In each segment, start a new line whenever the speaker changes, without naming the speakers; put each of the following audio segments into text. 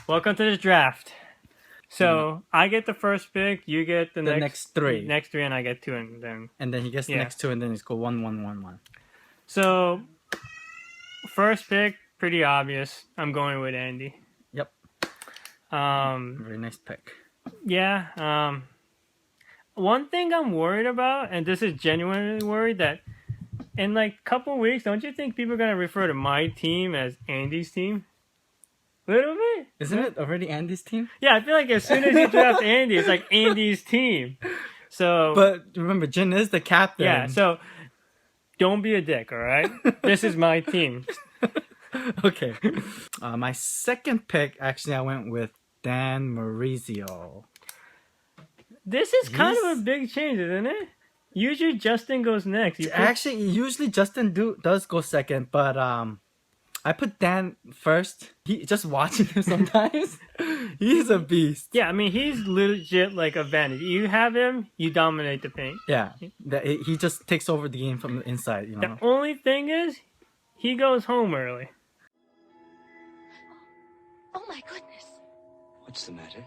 Welcome to the draft. So I get the first pick, you get the
next three.
next three, and I get two, and then
he gets the
Yeah.
next two, and then it's go 1-1-1-1.
so first pick, pretty obvious. I'm going with Andy.
Yep.
Um,
Very nice pick.
yeah. One thing I'm worried about, and this is genuinely worried, that in like a couple weeks, don't you think people are gonna refer to my team as Andy's team? Little bit.
Isn't it already Andy's team?
Yeah, I feel like as soon as you draft Andy, it's like Andy's team. So,
But remember, Jin is the captain.
yeah, so don't be a dick, all right? This is my team.
Okay. My second pick, actually, I went with Dan Mauricio.
This is kind of
He's-
a big change, isn't it? Usually Justin goes next. You pick-
Actually, usually Justin does go second, but I put Dan first. He just watching him sometimes. He's a beast.
yeah, I mean, he's legit like a vanity. You have him, you dominate the paint.
Yeah, he just takes over the game from the inside. You know.
The only thing is, he goes home early.
Oh my goodness.
What's the matter?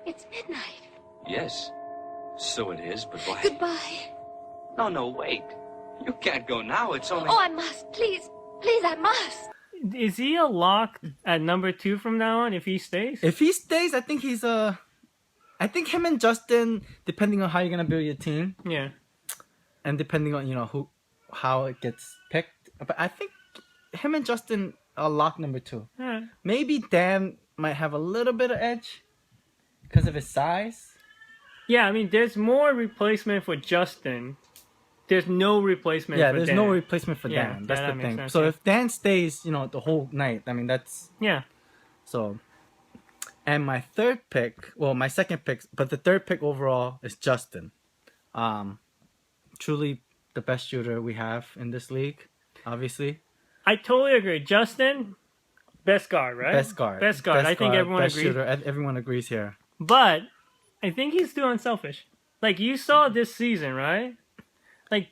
It's midnight.
Yes, so it is, but why?
Goodbye.
No, wait. You can't go now. It's only.
Oh, I must. Please. Please, I must.
Is he a lock at number 2 from now on if he stays?
If he stays, I think he's a. I think him and Justin, depending on how you're gonna build your team,
Yeah.
and depending on how it gets picked, but I think him and Justin are lock number 2.
Alright.
Maybe Dan might have a little bit of edge because of his size.
Yeah, I mean, there's more replacement for Justin. There's no replacement
Yeah,
for
there's
Dan.
no replacement for
Yeah,
Dan. That's
yeah,
the
that makes
thing.
sense,
So
yeah.
if Dan stays, the whole night, I mean, that's
Yeah.
so. And my third pick, well, my second pick, but the third pick overall is Justin. Truly the best shooter we have in this league, obviously.
I totally agree. Justin, best guard, right?
Best guard.
Best guard. I think everyone
best
agrees.
shooter. Everyone agrees here.
But I think he's too unselfish. Like, you saw this season, right? Like,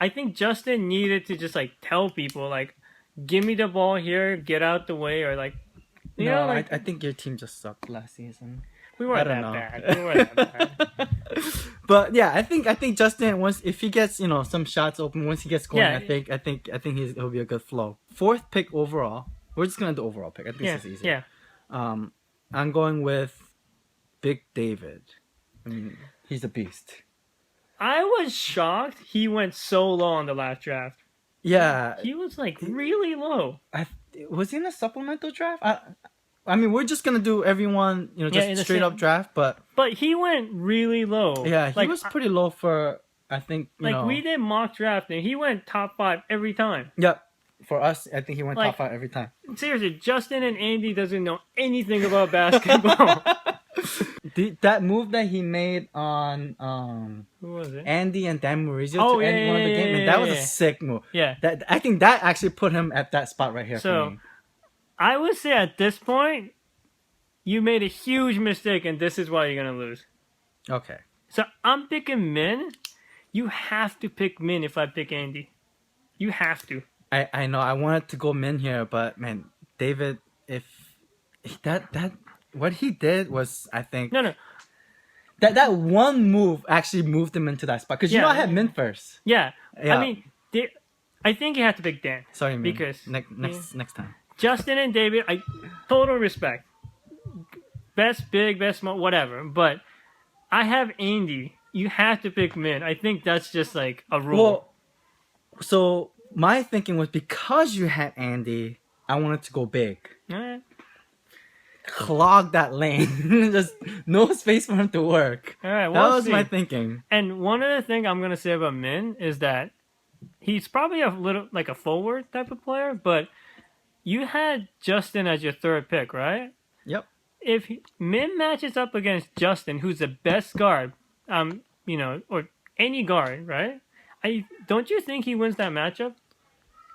I think Justin needed to just, like, tell people, like, give me the ball here, get out the way, or, like, you know, like,
I think your team just sucked last season.
we weren't
I don't
that
know.
bad. We weren't that bad.
But yeah, I think Justin, once if he gets some shots open, once he gets going,
Yeah.
I think he'll be a good flow. Fourth pick overall. We're just gonna do overall pick. I think
Yeah,
this is easy.
yeah.
I'm going with Big David. I mean, he's a beast.
I was shocked he went so low on the last draft.
Yeah,
He was, like, really low.
was he in a supplemental draft? I mean, we're just gonna do everyone, just
in the
straight
same-
up draft. But
But he went really low.
yeah, he
like,
was pretty low for I think
we did mock draft, and he went top 5 every time.
Yep. For us, I think he went
Like-
top 5 every time.
Seriously, Justin and Andy doesn't know anything about basketball.
That move that he made on
Who was it?
Andy and Dan Mauricio
Oh,
to end one of the
yeah,
game,
yeah,
man, that was
yeah.
a sick move.
Yeah.
That I think that actually put him at that spot right here
So-
for me.
I would say at this point, you made a huge mistake, and this is why you're gonna lose.
Okay.
So I'm picking Min. You have to pick Min if I pick Andy. You have to.
I know I wanted to go Min here, but man, David, if that what he did was, I think
No.
that one move actually moved him into that spot because
Yeah.
I had Min first.
Yeah.
Yeah.
I mean, I think you have to pick Dan.
Sorry, Min.
Because-
next time.
Justin and David, I total respect. Best big, best small, whatever. But I have Andy. You have to pick Min. I think that's just like a rule.
Well, so my thinking was because you had Andy, I wanted to go big.
Alright.
Clog that lane. Just no space for him to work.
Alright,
That
we'll
was
see.
my thinking.
And one other thing I'm gonna say about Min is that he's probably a little like a forward type of player, but you had Justin as your third pick, right?
Yep.
If Min matches up against Justin, who's the best guard, or any guard, right? Don't you think he wins that matchup?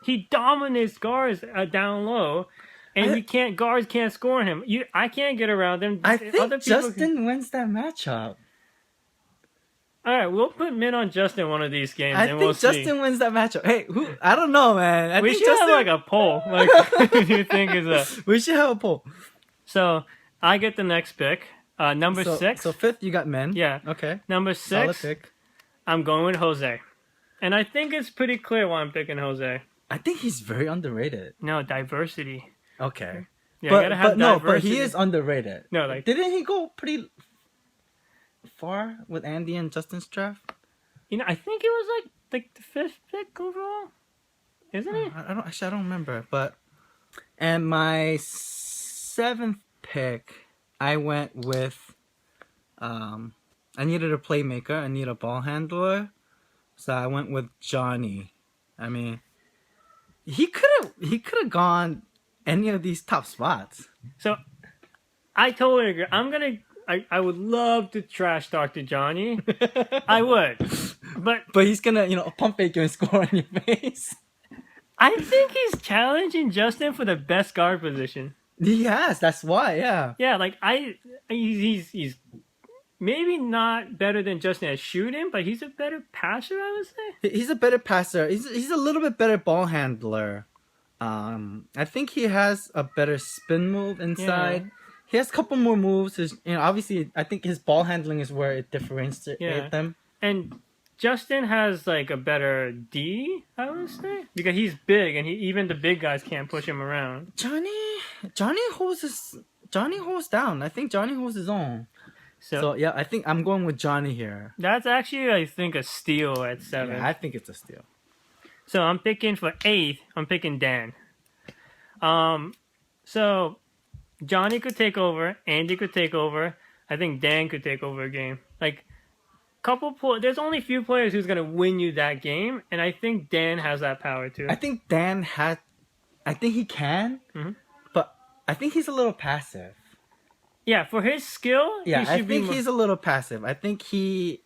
He dominates guards down low, and guards can't score on him. I can't get around him.
I
Other
think
people
Justin wins that matchup.
All right, we'll put Min on Justin one of these games,
I
and
think
we'll
Justin
see.
wins that matchup. Hey, who? I don't know, man. I
We
think
should
Justin.
have like a poll. Like, who do you think is a?
We should have a poll.
So I get the next pick. Number
so,
6.
So fifth, you got Min.
Yeah.
Okay.
Number
Solid
6,
pick.
I'm going with Jose. And I think it's pretty clear why I'm picking Jose.
I think he's very underrated.
No, diversity.
Okay.
Yeah, you gotta have
but
diversity.
he is underrated.
No, like-
didn't he go pretty far with Andy and Justin's draft?
You know, I think it was like the 5th pick overall. Isn't it?
I don't remember. But and my 7th pick, I went with I needed a playmaker. I need a ball handler, so I went with Johnny. I mean, he could have gone any of these top spots.
So I totally agree. I would love to trash Dr. Johnny. I would. But
he's gonna pump fake you and score on your face.
I think he's challenging Justin for the best guard position.
He has. That's why. Yeah.
Yeah, like he's maybe not better than Justin at shooting, but he's a better passer, I would say.
He's a better passer. He's a little bit better ball handler. I think he has a better spin move inside.
Yeah.
He has a couple more moves. Obviously, I think his ball handling is where it differentiates them.
And Justin has like a better D, I would say, because he's big and even the big guys can't push him around.
Johnny holds down. I think Johnny holds his own. So yeah, I think I'm going with Johnny here.
That's actually, I think, a steal at 7.
Yeah, I think it's a steal.
So I'm picking for 8th. I'm picking Dan. So Johnny could take over. Andy could take over. I think Dan could take over a game. Like there's only a few players who's gonna win you that game, and I think Dan has that power too.
I think he can, but I think he's a little passive.
Yeah, for his skill,
Yeah,
he
I
should
think
be
he's a little passive. I think he,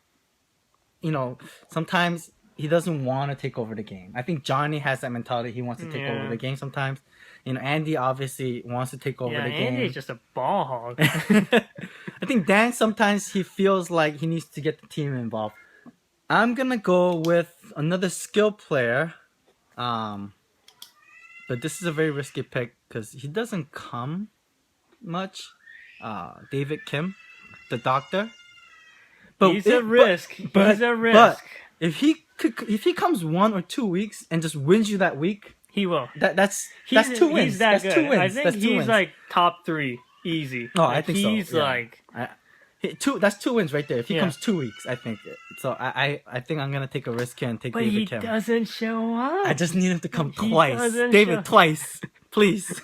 sometimes he doesn't want to take over the game. I think Johnny has that mentality. He wants to take over the game sometimes. Andy obviously wants to take over the game.
Andy's just a ball hog.
I think Dan sometimes he feels like he needs to get the team involved. I'm gonna go with another skill player, but this is a very risky pick because he doesn't come much. David Kim, the doctor. But
He's a risk.
But if he comes 1 or 2 weeks and just wins you that week,
he will.
That's 2 wins.
He's that
That's
good.
2 wins.
I think
That's 2
he's
wins.
like top 3, easy.
Oh, I think so.
He's
Yeah.
like
That's 2 wins right there. If he
Yeah.
comes 2 weeks, I think. So I think I'm gonna take a risk here and take
but
David
he
Kim.
doesn't show up.
I just need him to come
He
twice.
doesn't
David,
show-
twice, please.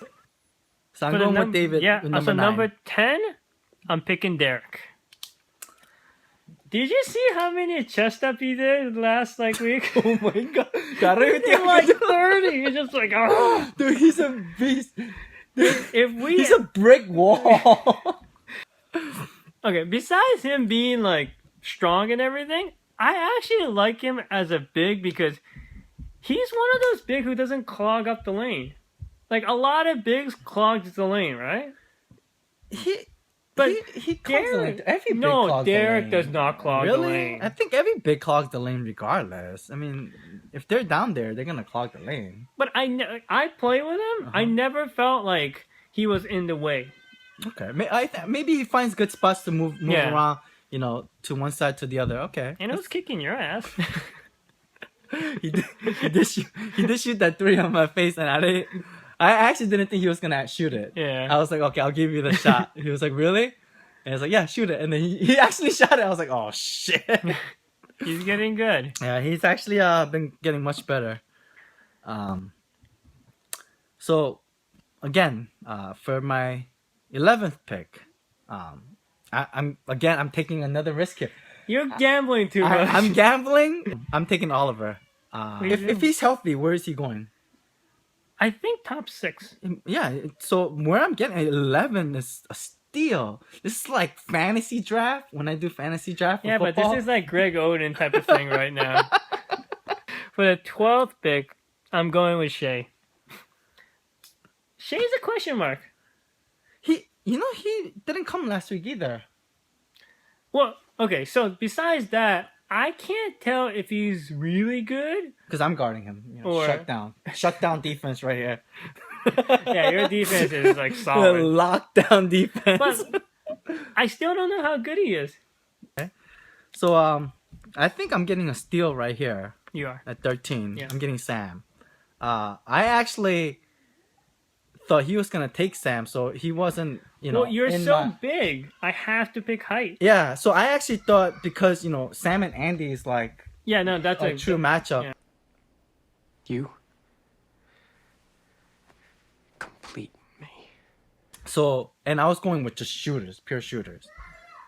So I'm
For the
going with David.
Yeah.
with number
So
9.
number 10, I'm picking Derek. Did you see how many chest up he did last week?
Oh my god!
He did like 30. He's just like, oh.
Dude, he's a beast.
He's
He's a brick wall.
Okay, besides him being like strong and everything, I actually like him as a big because he's one of those big who doesn't clog up the lane. Like a lot of bigs clogs the lane, right? But
he clogs the lane.
Derek,
Every big
no,
clogs the
Derek
lane.
does not clog the
Really?
lane.
I think every big clogs the lane regardless. I mean, if they're down there, they're gonna clog the lane.
But I play with him. I never felt like he was in the way.
Okay, maybe he finds good spots to move
Yeah.
around. To one side to the other. Okay.
And it was kicking your ass.
he did shoot that 3 on my face, and I actually didn't think he was gonna shoot it.
Yeah.
I was like, okay, I'll give you the shot. He was like, really? And I was like, yeah, shoot it. And then he actually shot it. I was like, oh shit.
He's getting good.
Yeah, he's actually been getting much better. So again, for my 11th pick, I'm taking another risk here.
You're gambling too much.
I'm gambling. I'm taking Oliver.
Please do.
If he's healthy, where is he going?
I think top 6.
Yeah, so where I'm getting 11 is a steal. This is like fantasy draft when I do fantasy draft. For
Yeah, but
football.
this is like Greg Oden type of thing right now. For the 12th pick, I'm going with Shea. Shea's a question mark.
he didn't come last week either.
Well, okay, so besides that, I can't tell if he's really good.
Because I'm guarding him.
Or-
Shut down defense right here.
Yeah, your defense is like solid.
Lockdown defense.
But I still don't know how good he is.
So I think I'm getting a steal right here
You are.
at 13.
Yeah.
I'm getting Sam. I actually thought he was gonna take Sam, so he wasn't.
Well, you're
in
so
my-
big. I have to pick height.
Yeah. So I actually thought because Sam and Andy is like
Yeah, no, that's
a true matchup.
yeah.
You complete me.
So and I was going with just shooters, pure shooters.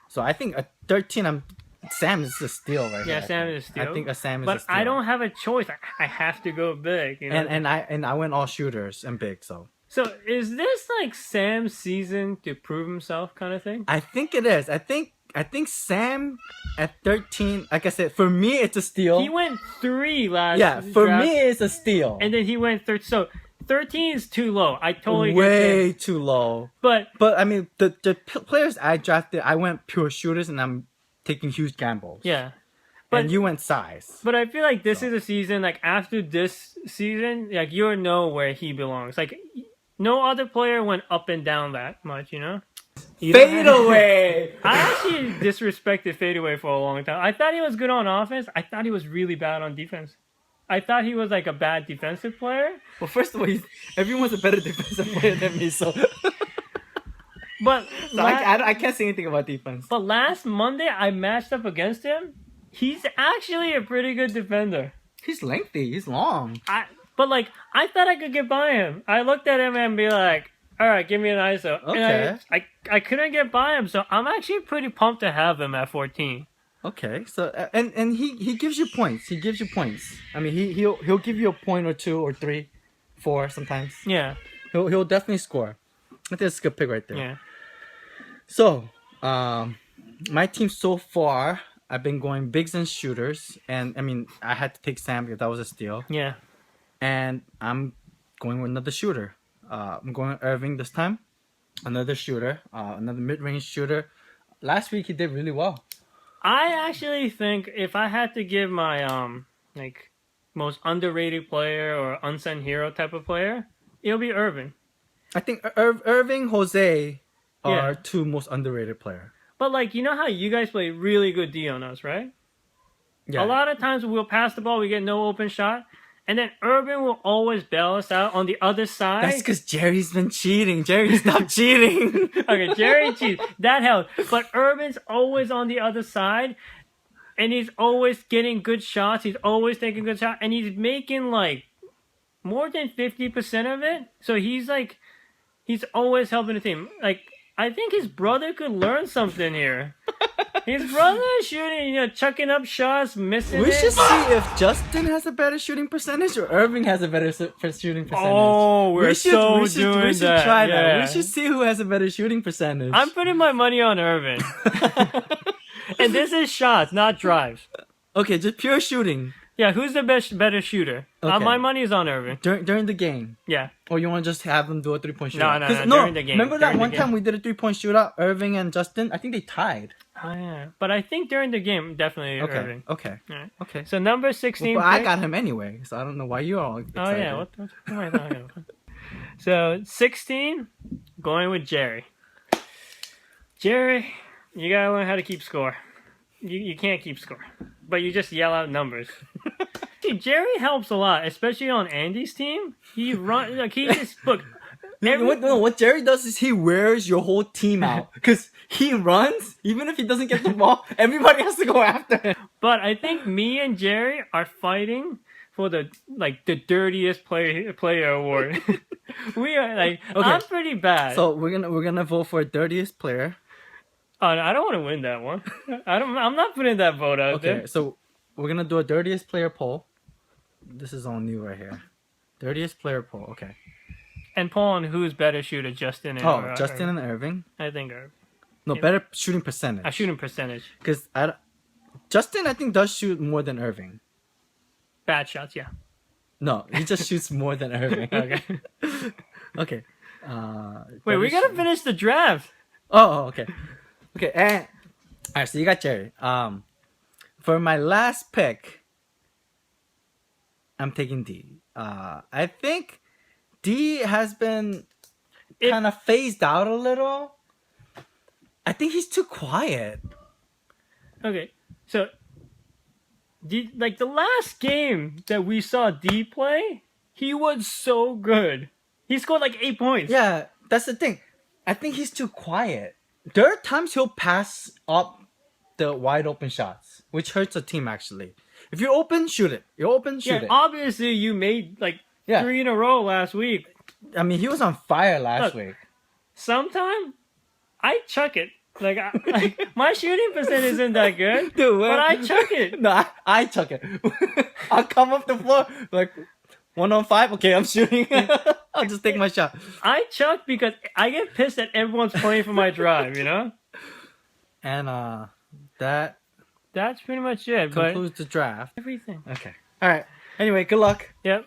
So I think at 13, Sam is a steal right here.
Yeah, Sam is a steal.
I think a Sam is a
But
steal.
I don't have a choice. I have to go big. You know?
And I went all shooters and big. So
is this like Sam's season to prove himself kind of thing?
I think it is. I think Sam at 13. Like I said, for me it's a steal.
He went 3 last.
Yeah, for
draft,
me it's a steal.
and then he went 3rd. So 13 is too low. I totally get
way
that.
too low.
But
But I mean, the players I drafted, I went pure shooters, and I'm taking huge gambles.
yeah, but
And you went size.
But I feel like this is a season, like after this season, like you'll know where he belongs. Like no other player went up and down that much, you know? You don't
Fade
have-
away.
I actually disrespected Fadeaway for a long time. I thought he was good on offense. I thought he was really bad on defense. I thought he was like a bad defensive player.
Well, first of all, everyone's a better defensive player than me, so,
But
I can't say anything about defense.
but last Monday I matched up against him. He's actually a pretty good defender.
He's lengthy. He's long.
But like I thought I could get by him. I looked at him and be like, all right, give me an ISO.
Okay.
And I couldn't get by him, so I'm actually pretty pumped to have him at 14.
Okay, so and he gives you points. He gives you points. I mean, he'll give you a point or 2 or 3, 4 sometimes.
Yeah,
He'll definitely score. I think that's a good pick right there.
yeah.
So, my team so far, I've been going bigs and shooters, and I mean, I had to take Sam because that was a steal,
Yeah.
and I'm going with another shooter. I'm going with Irving this time, another shooter, another mid-range shooter. Last week he did really well.
I actually think if I had to give my like most underrated player or unsung hero type of player, it'll be Irving.
I think Irving, Jose are
Yeah.
2 most underrated player.
But like you know how you guys play really good D on us, right?
Yeah.
A lot of times we'll pass the ball, we get no open shot, and then Irving will always bail us out on the other side.
That's because Jerry's been cheating. Jerry, stop cheating.
Okay, Jerry cheats. That helps. But Irvin's always on the other side, and he's always getting good shots. He's always taking good shots, and he's making like more than 50% of it. So he's always helping the team. Like I think his brother could learn something here. His brother is shooting, chucking up shots, missing
We
it.
should see if Justin has a better shooting percentage or Irving has a better shooting percentage.
Oh, we're
we
so doing
we should
that.
try that.
Yeah.
We should see who has a better shooting percentage.
I'm putting my money on Irvin. And this is shots, not drives.
Okay, just pure shooting
Yeah, who's the better shooter?
Okay.
My money is on Irvin.
during the game.
Yeah.
Or you want to just have them do a 3-point
No,
shootout?
no,
'Cause
no, during the game,
Remember that
during the
one
game.
time we did a 3-point shootout, Irving and Justin? I think they tied.
Oh, yeah. But I think during the game, definitely
Okay,
Irving.
okay,
Alright.
okay.
So number 16.
But I
pick-
got him anyway, so I don't know why you're all excited.
Oh, yeah. What am I talking about? So 16, going with Jerry. Jerry, you gotta learn how to keep score. You can't keep score, but you just yell out numbers. See, Jerry helps a lot, especially on Andy's team. He just look.
What Jerry does is he wears your whole team out because he runs. Even if he doesn't get the ball, everybody has to go after him.
But I think me and Jerry are fighting for the dirtiest player award. We are like
Okay.
I'm pretty bad.
So we're gonna vote for dirtiest player.
Oh, no, I don't want to win that one. I'm not putting that vote out
Okay,
there.
so we're gonna do a dirtiest player poll. This is all new right here. Dirtiest player poll. Okay.
And Paul on who's better shooter, Justin and
Oh, Justin and Irving.
I think Irving.
No,
Yeah.
better shooting percentage.
A shooting percentage.
Because Justin, I think, does shoot more than Irving.
Bad shots, yeah.
No, he just shoots more than Irving.
Okay.
Okay.
Wait, we
better
gotta finish the draft.
Oh, okay. Okay, and alright, so you got Jerry. For my last pick, I'm taking D. I think D has been
It-
kind of phased out a little. I think he's too quiet.
Okay, so like the last game that we saw D play, he was so good. He scored like 8 points.
Yeah, that's the thing. I think he's too quiet. There are times he'll pass up the wide open shots, which hurts the team actually. If you're open, shoot it. You're open, shoot
Yeah,
it.
obviously you made like
Yeah.
3 in a row last week.
I mean, he was on fire last
Look.
week.
Sometime I chuck it. Like, like my shooting percent isn't that good,
Dude,
but I chuck it.
No, I chuck it. I'll come up the floor like 1 on 5. Okay, I'm shooting. I'll just take my shot.
I chuck because I get pissed that everyone's playing for my drive. You know,
And that
that's pretty much it. But
concludes the draft.
everything.
Okay. All right. Anyway, good luck.
Yep.